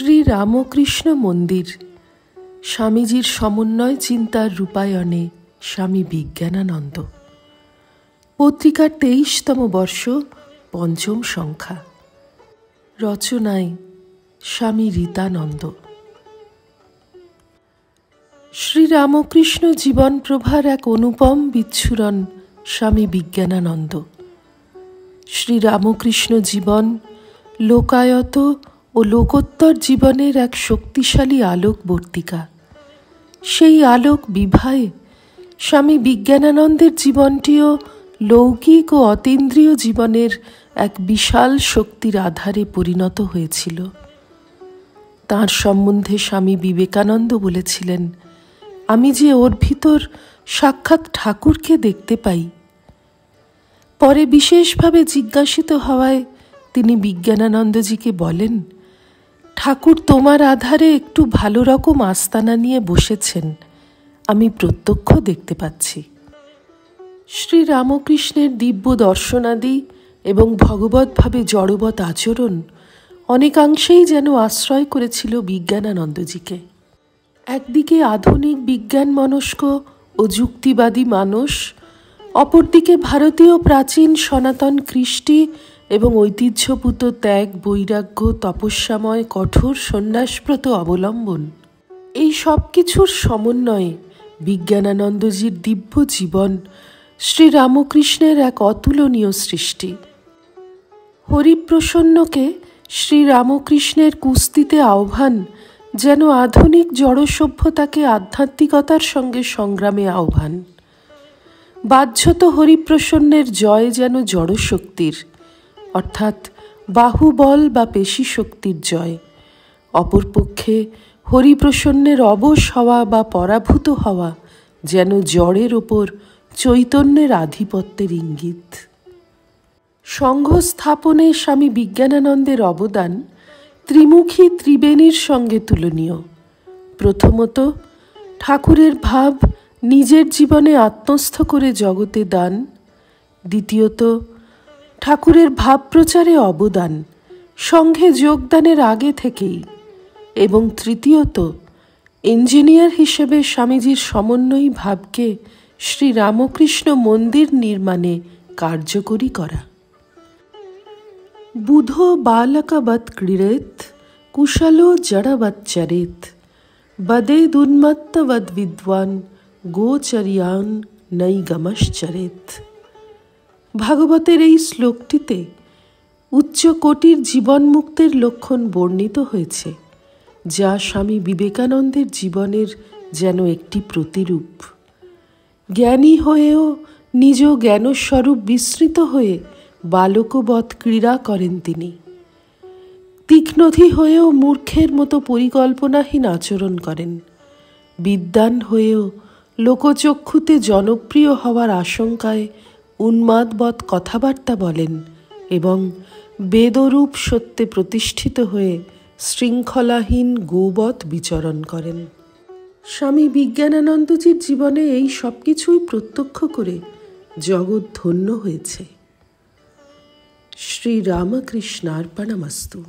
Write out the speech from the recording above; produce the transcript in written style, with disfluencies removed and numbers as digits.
শ্রী রামকৃষ্ণ মন্দির স্বামীজির সমন্বয় চিন্তার রূপায়ণে স্বামী বিজ্ঞানানন্দ। পত্রিকার 23তম বর্ষ, 5ম সংখ্যা। রচনায় স্বামী রীতানন্দ। শ্রীরামকৃষ্ণ জীবন প্রভার এক অনুপম বিচ্ছুরণ স্বামী বিজ্ঞানানন্দ। শ্রীরামকৃষ্ণ জীবন লোকায়ত ও লোকোত্তর জীবনের এক শক্তিশালী আলোকবর্তিকা। সেই আলোক বিভায়ে স্বামী বিজ্ঞানানন্দের জীবনটিও লৌকিক ও অতীন্দ্রিয় জীবনের এক বিশাল শক্তির আধারে পরিণত হয়েছিল। তাঁর সম্বন্ধে স্বামী বিবেকানন্দ বলেছিলেন, আমি যে ওর ভিতর সাক্ষাৎ ঠাকুরকে দেখতে পাই। পরে বিশেষভাবে জিজ্ঞাসিত হওয়ায় তিনি বিজ্ঞানানন্দজিকে বলেন, ঠাকুর তোমার আধারে একটু ভালো রকম আস্তানা নিয়ে বসেছেন, আমি প্রত্যক্ষ দেখতে পাচ্ছি। শ্রীরামকৃষ্ণের দিব্য দর্শনাদি এবং ভগবৎভাবে জড়বৎ আচরণ অনেকাংশেই যেন আশ্রয় করেছিল বিজ্ঞানানন্দজিকে। একদিকে আধুনিক বিজ্ঞান মনস্ক ও যুক্তিবাদী মানুষ, অপরদিকে ভারতীয় প্রাচীন সনাতন কৃষ্টি এবং ঐতিহ্যভূত ত্যাগ, বৈরাগ্য, তপস্যাময় কঠোর সন্ন্যাসব্রত অবলম্বন, এই সব কিছুর সমন্বয়ে বিজ্ঞানানন্দজির দিব্য জীবন শ্রীরামকৃষ্ণের এক অতুলনীয় সৃষ্টি। হরিপ্রসন্নকে শ্রীরামকৃষ্ণের কুস্তিতে আহ্বান যেন আধুনিক জড় সভ্যতাকে আধ্যাত্মিকতার সঙ্গে সংগ্রামে আহ্বান। বাহ্যত হরিপ্রসন্নের জয় যেন জড়শক্তির, অর্থাৎ বাহুবল বা পেশি শক্তির জয়। অপরপক্ষে হরিপ্রসন্নের অবশ হওয়া বা পরাভূত হওয়া যেন জড়ের ওপর চৈতন্যের আধিপত্যের ইঙ্গিত। সংঘ স্থাপনে স্বামী বিজ্ঞানানন্দের অবদান ত্রিমুখী ত্রিবেণীর সঙ্গে তুলনীয়। প্রথমত, ঠাকুরের ভাব নিজের জীবনে আত্মস্থ করে জগতে দান। দ্বিতীয়ত, ঠাকুরের ভাব প্রচারে অবদান, সংঘে যোগদানের আগে থেকেই। এবং তৃতীয়ত, ইঞ্জিনিয়ার হিসেবে স্বামীজির সমন্বয়ী ভাবকে শ্রীরামকৃষ্ণ মন্দির নির্মাণে কার্যকরী করা। বুধো বালকবৎ ক্রীড়েত, কুশলো জড়বৎ চরেত, বদেদুন্মত্তবৎ বিদ্বান, গোচর্যান নৈগমশ্চরেত। ভাগবতের এই শ্লোকটিতে উচ্চকোটির জীবনমুক্তের লক্ষণ বর্ণিত হয়েছে, যা স্বামী বিবেকানন্দের জীবনের যেন একটি প্রতিরূপ। জ্ঞানী হয়েও নিজ জ্ঞানস্বরূপ বিস্মৃত হয়ে বালকবৎ ক্রীড়া করেন তিনি। তীক্ষ্ণধী হয়েও মূর্খের মতো পরিকল্পনাহীন আচরণ করেন। বিদ্বান হয়েও লোকচক্ষুতে জনপ্রিয় হওয়ার আশঙ্কায় উন্মাদবৎ কথাবার্তা বলেন এবং বেদরূপ সত্যে প্রতিষ্ঠিত হয়ে শৃঙ্খলাহীন গোবৎ বিচরণ করেন। স্বামী বিজ্ঞানানন্দজির জীবনে এই সব কিছুই প্রত্যক্ষ করে জগৎ ধন্য হয়েছে। শ্রীরামকৃষ্ণার্পণমস্তু।